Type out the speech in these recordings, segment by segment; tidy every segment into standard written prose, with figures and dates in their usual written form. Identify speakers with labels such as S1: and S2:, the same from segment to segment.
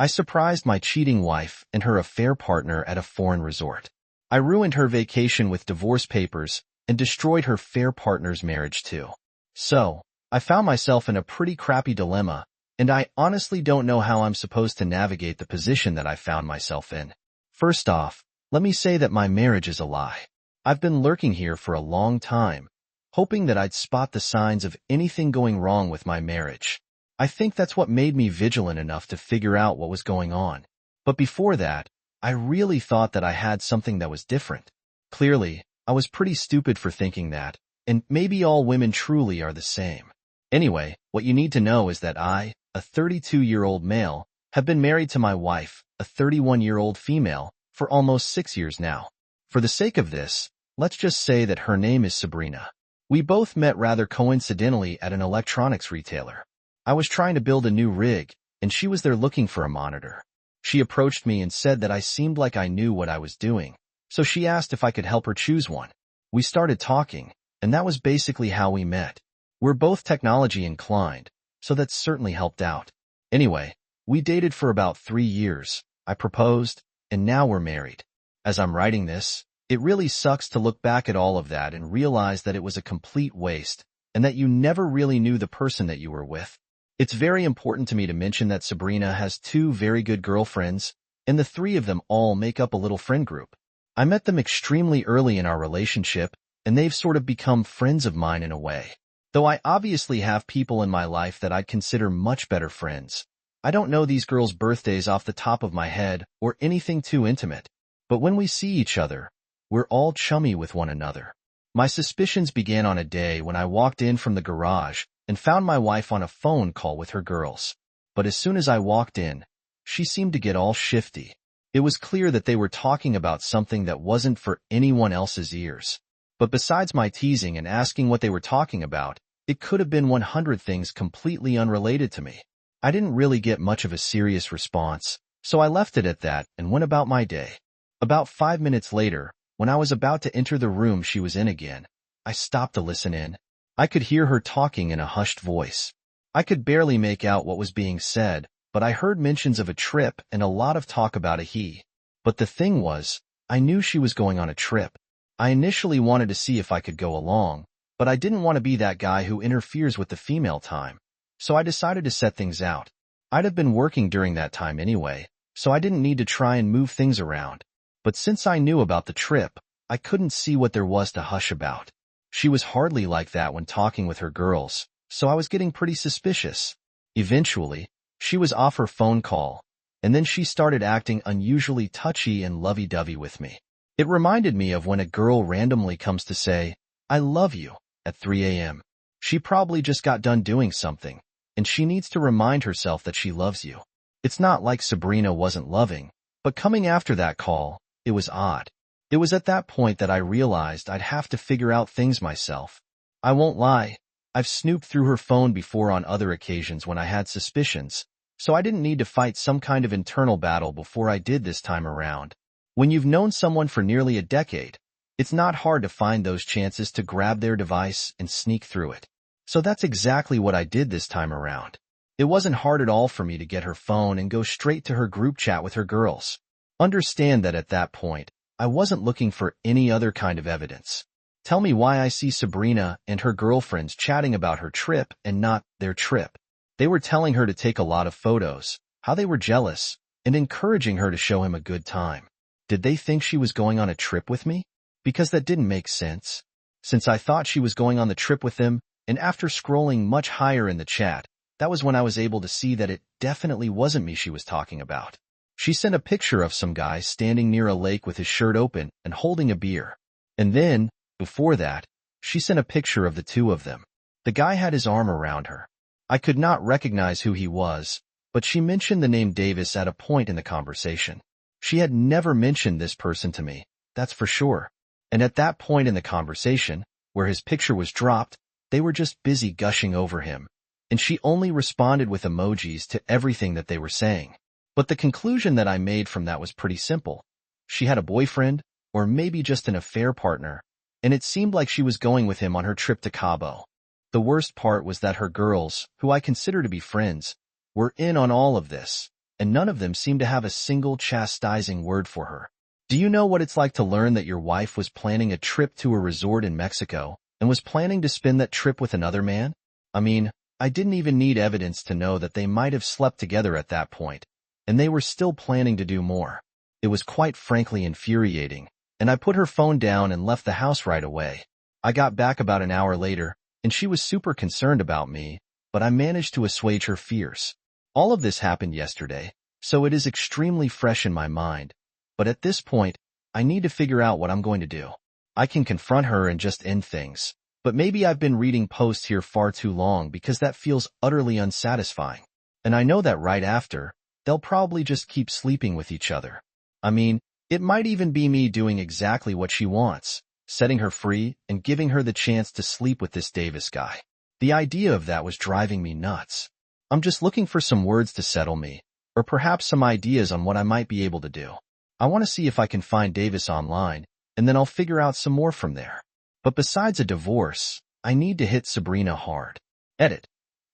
S1: I surprised my cheating wife and her affair partner at a foreign resort. I ruined her vacation with divorce papers and destroyed her affair partner's marriage too. So, I found myself in a pretty crappy dilemma, and I honestly don't know how I'm supposed to navigate the position that I found myself in. First off, let me say that my marriage is a lie. I've been lurking here for a long time, hoping that I'd spot the signs of anything going wrong with my marriage. I think that's what made me vigilant enough to figure out what was going on. But before that, I really thought that I had something that was different. Clearly, I was pretty stupid for thinking that, and maybe all women truly are the same. Anyway, what you need to know is that I, a 32-year-old male, have been married to my wife, a 31-year-old female, for almost 6 years now. For the sake of this, let's just say that her name is Sabrina. We both met rather coincidentally at an electronics retailer. I was trying to build a new rig, and she was there looking for a monitor. She approached me and said that I seemed like I knew what I was doing, so she asked if I could help her choose one. We started talking, and that was basically how we met. We're both technology inclined, so that certainly helped out. Anyway, we dated for about 3 years. I proposed, and now we're married. As I'm writing this, it really sucks to look back at all of that and realize that it was a complete waste, and that you never really knew the person that you were with. It's very important to me to mention that Sabrina has 2 very good girlfriends, and the 3 of them all make up a little friend group. I met them extremely early in our relationship, and they've sort of become friends of mine in a way. Though I obviously have people in my life that I'd consider much better friends. I don't know these girls' birthdays off the top of my head or anything too intimate. But when we see each other, we're all chummy with one another. My suspicions began on a day when I walked in from the garage and found my wife on a phone call with her girls. But as soon as I walked in, she seemed to get all shifty. It was clear that they were talking about something that wasn't for anyone else's ears. But besides my teasing and asking what they were talking about, it could have been 100 things completely unrelated to me. I didn't really get much of a serious response, so I left it at that and went about my day. About 5 minutes later, when I was about to enter the room she was in again, I stopped to listen in. I could hear her talking in a hushed voice. I could barely make out what was being said, but I heard mentions of a trip and a lot of talk about a he. But the thing was, I knew she was going on a trip. I initially wanted to see if I could go along, but I didn't want to be that guy who interferes with the female time. So I decided to set things out. I'd have been working during that time anyway, so I didn't need to try and move things around. But since I knew about the trip, I couldn't see what there was to hush about. She was hardly like that when talking with her girls, so I was getting pretty suspicious. Eventually, she was off her phone call, and then she started acting unusually touchy and lovey-dovey with me. It reminded me of when a girl randomly comes to say, "I love you," at 3 a.m. She probably just got done doing something, and she needs to remind herself that she loves you. It's not like Sabrina wasn't loving, but coming after that call, it was odd. It was at that point that I realized I'd have to figure out things myself. I won't lie, I've snooped through her phone before on other occasions when I had suspicions, so I didn't need to fight some kind of internal battle before I did this time around. When you've known someone for nearly a decade, it's not hard to find those chances to grab their device and sneak through it. So that's exactly what I did this time around. It wasn't hard at all for me to get her phone and go straight to her group chat with her girls. Understand that at that point, I wasn't looking for any other kind of evidence. Tell me why I see Sabrina and her girlfriends chatting about her trip and not their trip. They were telling her to take a lot of photos, how they were jealous, and encouraging her to show him a good time. Did they think she was going on a trip with me? Because that didn't make sense. Since I thought she was going on the trip with them, and after scrolling much higher in the chat, that was when I was able to see that it definitely wasn't me she was talking about. She sent a picture of some guy standing near a lake with his shirt open and holding a beer. And then, before that, she sent a picture of the 2 of them. The guy had his arm around her. I could not recognize who he was, but she mentioned the name Davis at a point in the conversation. She had never mentioned this person to me, that's for sure. And at that point in the conversation, where his picture was dropped, they were just busy gushing over him, and she only responded with emojis to everything that they were saying. But the conclusion that I made from that was pretty simple. She had a boyfriend, or maybe just an affair partner, and it seemed like she was going with him on her trip to Cabo. The worst part was that her girls, who I consider to be friends, were in on all of this, and none of them seemed to have a single chastising word for her. Do you know what it's like to learn that your wife was planning a trip to a resort in Mexico and was planning to spend that trip with another man? I mean, I didn't even need evidence to know that they might have slept together at that point, and they were still planning to do more. It was quite frankly infuriating, and I put her phone down and left the house right away. I got back about an hour later, and she was super concerned about me, but I managed to assuage her fears. All of this happened yesterday, so it is extremely fresh in my mind, but at this point, I need to figure out what I'm going to do. I can confront her and just end things, but maybe I've been reading posts here far too long because that feels utterly unsatisfying. And I know that right after, they'll probably just keep sleeping with each other. I mean, it might even be me doing exactly what she wants, setting her free and giving her the chance to sleep with this Davis guy. The idea of that was driving me nuts. I'm just looking for some words to settle me, or perhaps some ideas on what I might be able to do. I want to see if I can find Davis online, and then I'll figure out some more from there. But besides a divorce, I need to hit Sabrina hard. Edit.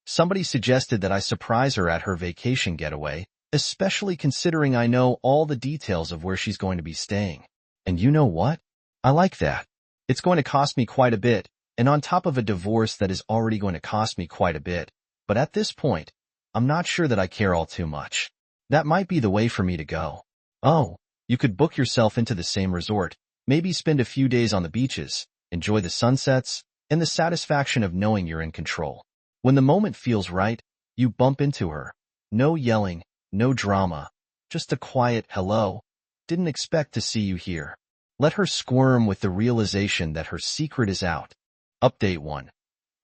S1: Somebody suggested that I surprise her at her vacation getaway, especially considering I know all the details of where she's going to be staying. And you know what? I like that. It's going to cost me quite a bit, and on top of a divorce that is already going to cost me quite a bit. But at this point, I'm not sure that I care all too much. That might be the way for me to go. Oh, you could book yourself into the same resort, maybe spend a few days on the beaches, enjoy the sunsets, and the satisfaction of knowing you're in control. When the moment feels right, you bump into her. No yelling, no drama, just a quiet hello. Didn't expect to see you here. Let her squirm with the realization that her secret is out. Update 1.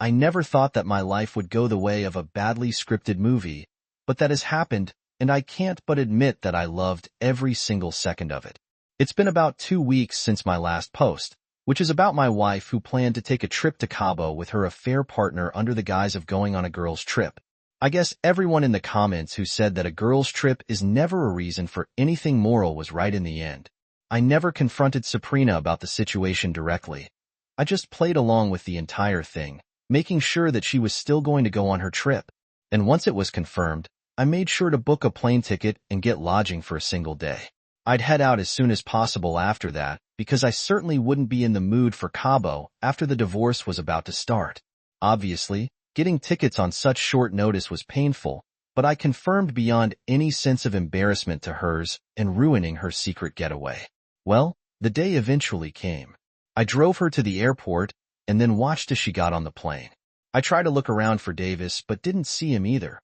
S1: I never thought that my life would go the way of a badly scripted movie, but that has happened, and I can't but admit that I loved every single second of it. It's been about 2 weeks since my last post, which is about my wife who planned to take a trip to Cabo with her affair partner under the guise of going on a girls' trip. I guess everyone in the comments who said that a girls' trip is never a reason for anything moral was right in the end. I never confronted Sabrina about the situation directly. I just played along with the entire thing, making sure that she was still going to go on her trip. And once it was confirmed, I made sure to book a plane ticket and get lodging for a single day. I'd head out as soon as possible after that, because I certainly wouldn't be in the mood for Cabo after the divorce was about to start. Obviously, getting tickets on such short notice was painful, but I confirmed beyond any sense of embarrassment to hers and ruining her secret getaway. Well, the day eventually came. I drove her to the airport and then watched as she got on the plane. I tried to look around for Davis but didn't see him either.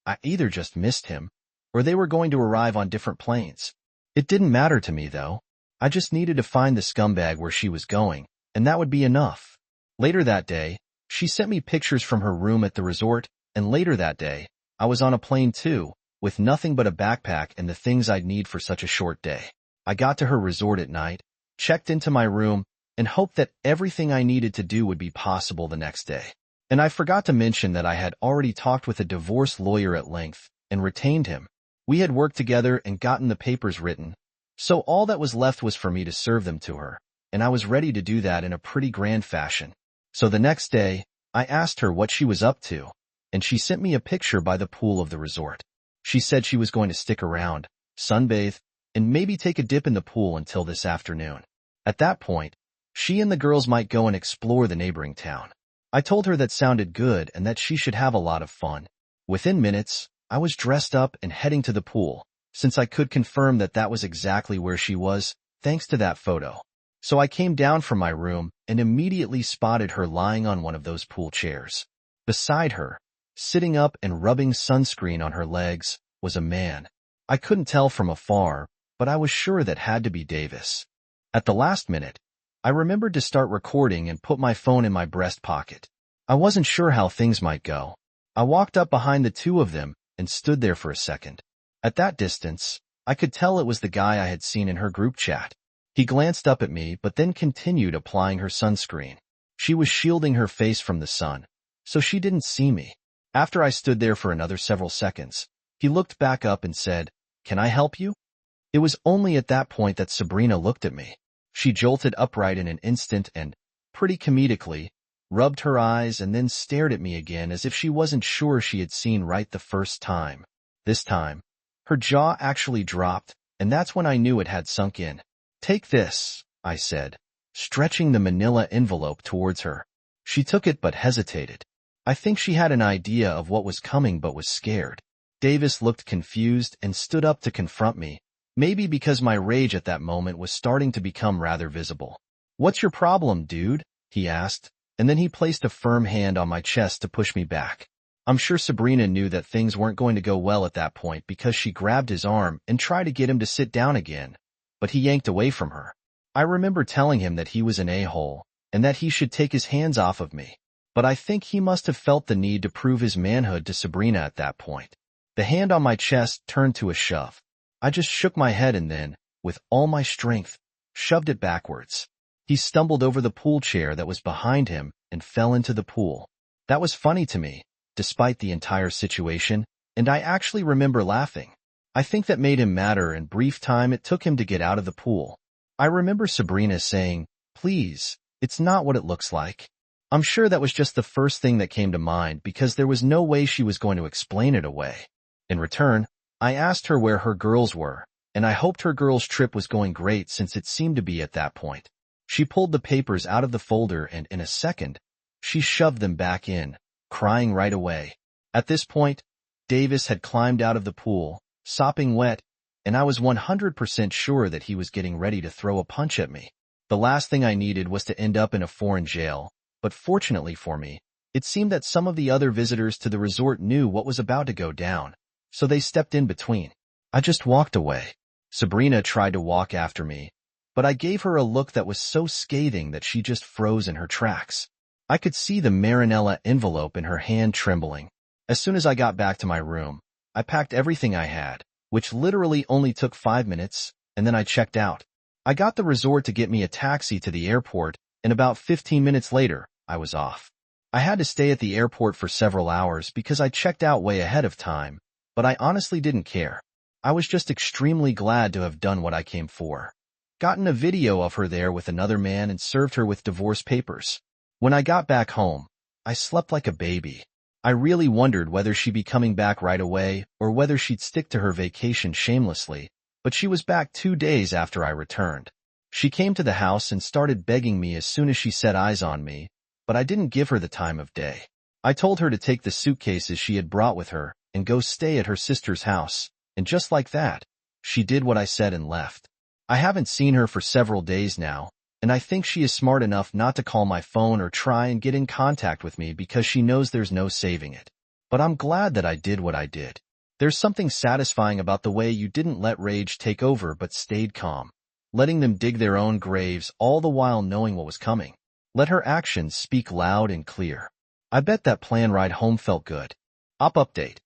S1: I either just missed him, or they were going to arrive on different planes. It didn't matter to me, though. I just needed to find the scumbag where she was going, and that would be enough. Later that day, she sent me pictures from her room at the resort, and later that day, I was on a plane too, with nothing but a backpack and the things I'd need for such a short day. I got to her resort at night, checked into my room, and hoped that everything I needed to do would be possible the next day. And I forgot to mention that I had already talked with a divorce lawyer at length and retained him. We had worked together and gotten the papers written, so all that was left was for me to serve them to her, and I was ready to do that in a pretty grand fashion. So the next day, I asked her what she was up to, and she sent me a picture by the pool of the resort. She said she was going to stick around, sunbathe, and maybe take a dip in the pool until this afternoon. At that point, she and the girls might go and explore the neighboring town. I told her that sounded good and that she should have a lot of fun. Within minutes, I was dressed up and heading to the pool, since I could confirm that that was exactly where she was, thanks to that photo. So I came down from my room and immediately spotted her lying on one of those pool chairs. Beside her, sitting up and rubbing sunscreen on her legs, was a man. I couldn't tell from afar, but I was sure that had to be Davis. At the last minute, I remembered to start recording and put my phone in my breast pocket. I wasn't sure how things might go. I walked up behind the two of them and stood there for a second. At that distance, I could tell it was the guy I had seen in her group chat. He glanced up at me but then continued applying her sunscreen. She was shielding her face from the sun, so she didn't see me. After I stood there for another several seconds, he looked back up and said, "Can I help you?" It was only at that point that Sabrina looked at me. She jolted upright in an instant and, pretty comedically, rubbed her eyes and then stared at me again as if she wasn't sure she had seen right the first time. This time, Her jaw actually dropped, and that's when I knew it had sunk in. "Take this," I said, stretching the manila envelope towards her. She took it but hesitated. I think she had an idea of what was coming but was scared. Davis looked confused and stood up to confront me, maybe because my rage at that moment was starting to become rather visible. "What's your problem, dude?" he asked, and then he placed a firm hand on my chest to push me back. I'm sure Sabrina knew that things weren't going to go well at that point because she grabbed his arm and tried to get him to sit down again, but he yanked away from her. I remember telling him that he was an a-hole and that he should take his hands off of me, but I think he must have felt the need to prove his manhood to Sabrina at that point. The hand on my chest turned to a shove. I just shook my head and then, with all my strength, shoved it backwards. He stumbled over the pool chair that was behind him and fell into the pool. That was funny to me, despite the entire situation, and I actually remember laughing. I think that made him madder in brief time it took him to get out of the pool. I remember Sabrina saying, "Please, it's not what it looks like." I'm sure that was just the first thing that came to mind because there was no way she was going to explain it away. In return, I asked her where her girls were, and I hoped her girls' trip was going great since it seemed to be at that point. She pulled the papers out of the folder and in a second, she shoved them back in, crying right away. At this point, Davis had climbed out of the pool, sopping wet, and I was 100% sure that he was getting ready to throw a punch at me. The last thing I needed was to end up in a foreign jail, but fortunately for me, it seemed that some of the other visitors to the resort knew what was about to go down, so they stepped in between. I just walked away. Sabrina tried to walk after me, but I gave her a look that was so scathing that she just froze in her tracks. I could see the Marinella envelope in her hand trembling. As soon as I got back to my room, I packed everything I had, which literally only took 5 minutes, and then I checked out. I got the resort to get me a taxi to the airport, and about 15 minutes later, I was off. I had to stay at the airport for several hours because I checked out way ahead of time, but I honestly didn't care. I was just extremely glad to have done what I came for. Gotten a video of her there with another man and served her with divorce papers. When I got back home, I slept like a baby. I really wondered whether she'd be coming back right away or whether she'd stick to her vacation shamelessly, but she was back 2 days after I returned. She came to the house and started begging me as soon as she set eyes on me, but I didn't give her the time of day. I told her to take the suitcases she had brought with her and go stay at her sister's house, and just like that, she did what I said and left. I haven't seen her for several days now, and I think she is smart enough not to call my phone or try and get in contact with me because she knows there's no saving it. But I'm glad that I did what I did. There's something satisfying about the way you didn't let rage take over but stayed calm, letting them dig their own graves all the while knowing what was coming. Let her actions speak loud and clear. I bet that plane ride home felt good. Update.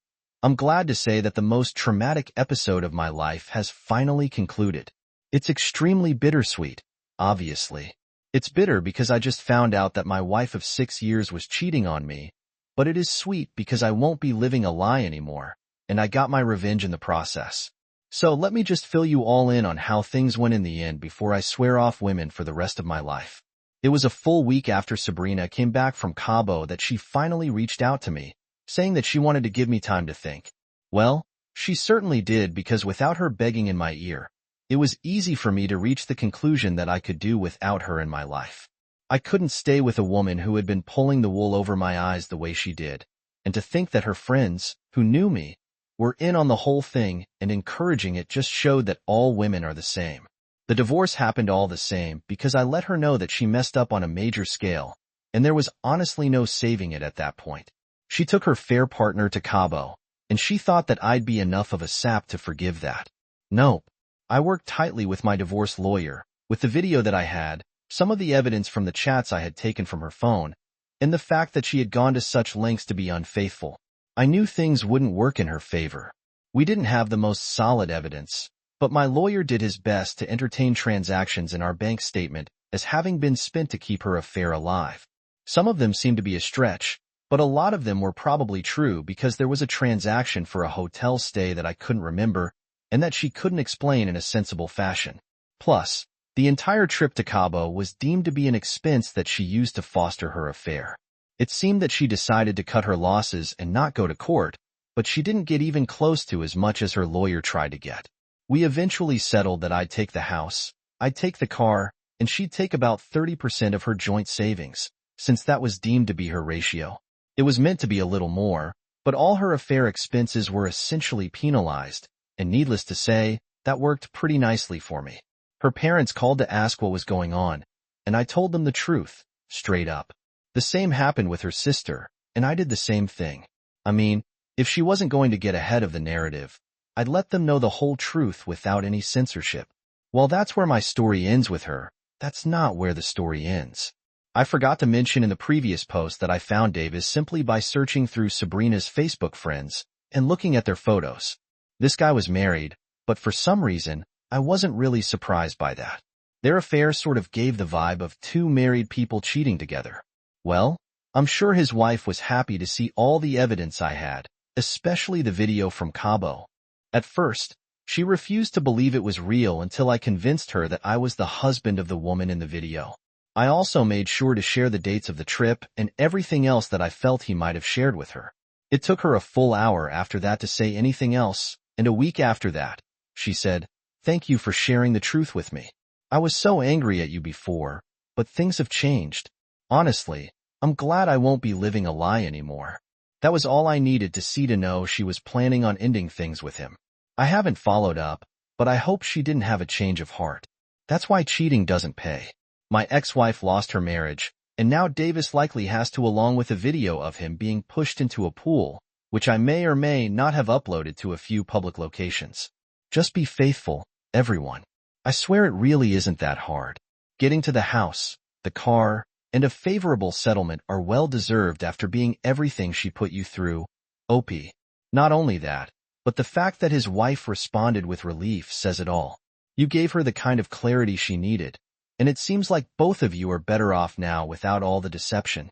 S1: I'm glad to say that the most traumatic episode of my life has finally concluded. It's extremely bittersweet. Obviously. It's bitter because I just found out that my wife of 6 years was cheating on me, but it is sweet because I won't be living a lie anymore, and I got my revenge in the process. So let me just fill you all in on how things went in the end before I swear off women for the rest of my life. It was a full week after Sabrina came back from Cabo that she finally reached out to me, saying that she wanted to give me time to think. Well, she certainly did because without her begging in my ear, it was easy for me to reach the conclusion that I could do without her in my life. I couldn't stay with a woman who had been pulling the wool over my eyes the way she did, and to think that her friends, who knew me, were in on the whole thing and encouraging it just showed that all women are the same. The divorce happened all the same because I let her know that she messed up on a major scale, and there was honestly no saving it at that point. She took her fair partner to Cabo, and she thought that I'd be enough of a sap to forgive that. Nope. I worked tightly with my divorce lawyer, with the video that I had, some of the evidence from the chats I had taken from her phone, and the fact that she had gone to such lengths to be unfaithful. I knew things wouldn't work in her favor. We didn't have the most solid evidence, but my lawyer did his best to entertain transactions in our bank statement as having been spent to keep her affair alive. Some of them seemed to be a stretch, but a lot of them were probably true because there was a transaction for a hotel stay that I couldn't remember, and that she couldn't explain in a sensible fashion. Plus, the entire trip to Cabo was deemed to be an expense that she used to foster her affair. It seemed that she decided to cut her losses and not go to court, but she didn't get even close to as much as her lawyer tried to get. We eventually settled that I'd take the house, I'd take the car, and she'd take about 30% of her joint savings, since that was deemed to be her ratio. It was meant to be a little more, but all her affair expenses were essentially penalized, and needless to say, that worked pretty nicely for me. Her parents called to ask what was going on, and I told them the truth, straight up. The same happened with her sister, and I did the same thing. I mean, if she wasn't going to get ahead of the narrative, I'd let them know the whole truth without any censorship. While that's where my story ends with her, that's not where the story ends. I forgot to mention in the previous post that I found Davis simply by searching through Sabrina's Facebook friends and looking at their photos. This guy was married, but for some reason, I wasn't really surprised by that. Their affair sort of gave the vibe of two married people cheating together. Well, I'm sure his wife was happy to see all the evidence I had, especially the video from Cabo. At first, she refused to believe it was real until I convinced her that I was the husband of the woman in the video. I also made sure to share the dates of the trip and everything else that I felt he might have shared with her. It took her a full hour after that to say anything else, and a week after that, she said, "Thank you for sharing the truth with me. I was so angry at you before, but things have changed. Honestly, I'm glad I won't be living a lie anymore." That was all I needed to see to know she was planning on ending things with him. I haven't followed up, but I hope she didn't have a change of heart. That's why cheating doesn't pay. My ex-wife lost her marriage, and now Davis likely has to, along with a video of him being pushed into a pool, which I may or may not have uploaded to a few public locations. Just be faithful, everyone. I swear it really isn't that hard. Getting to the house, the car, and a favorable settlement are well-deserved after being everything she put you through. OP. Not only that, but the fact that his wife responded with relief says it all. You gave her the kind of clarity she needed, and it seems like both of you are better off now without all the deception.